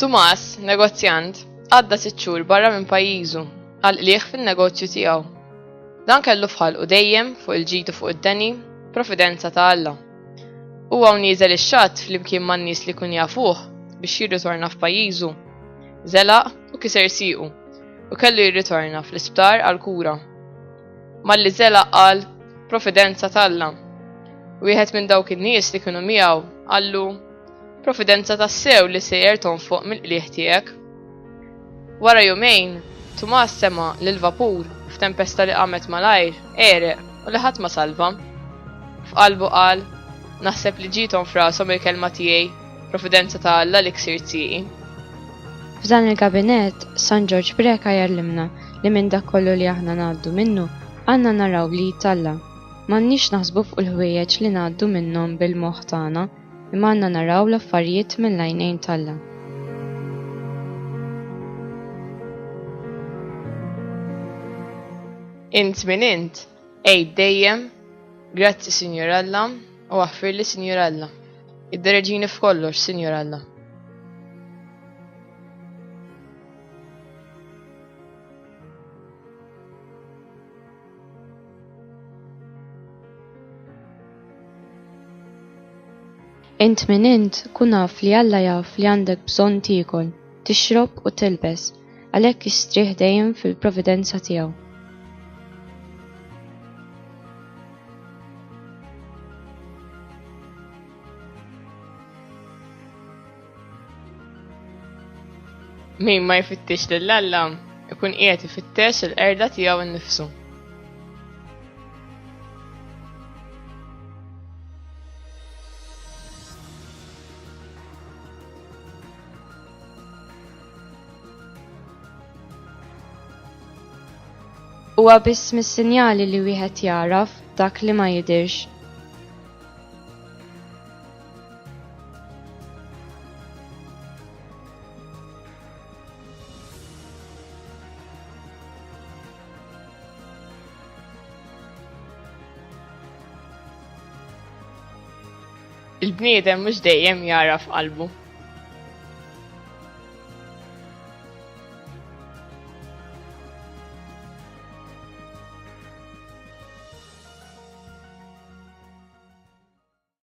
Tomas, negozjant, għadda 6 xhur barra minn pajjiżu għal qlieħ fin-negozju tiegħu. Dan kellu fħalqu dejjem fuq il-ġitu fuq id-deni, providenza ta' Alla. Huwa nieżel ix-xatt flimkien man-nies li kun jafuh biex jirritorna f'pajjiżu. Żelaq u kiser siequ u kellu jirritorna fl-isptar għal kura. Malli żelaq qal providenza ta' Alla. Wieħed minn dawk in-nies li kienu miegħu qallu providenza tas-sew li sejjer tonfoq mill-qlieħ tiegħek. Wara jumejn, Tomas sema li l-vapur f'tempesta li qamet malajr ereq u li ħadd ma salva. F'qalbu qal, naħseb li ġiethom f'rashom il-kelma tiegħi, providenza ta' Alla li ksir tieqi. F'dan il-gabinett, San George Breka jarlimna li minn dak kollu li aħna ngħaddu minnu għandna naraw li jitalla. M'għandniex naħsbu fuq il-ħwejjeġ li ngħaddu minnhom bil-moħħ tagħna, imma għandna naraw l-affarijiet mill-għajnejn talla. Int min int, ejt dejjem, grazzi Sinjur Alla u aħfir li Sinjur Alla. Iddereġini f'kollox, Sinjur Alla. Int min int kun naf li Alla jaf li għandek bżonn tiekol, tixrob u tilbes, għalhekk istrieħ dejjem fil-providenza tiegħu. Min ma jfittix lil Alla ikun qiegħed ifittex il-qerda tiegħu innifsu. Huwa biss mis-sinjali li wieħed jaraf dak li ma jidirx. Il-bniedem mhux dejjem jaraf qalbu.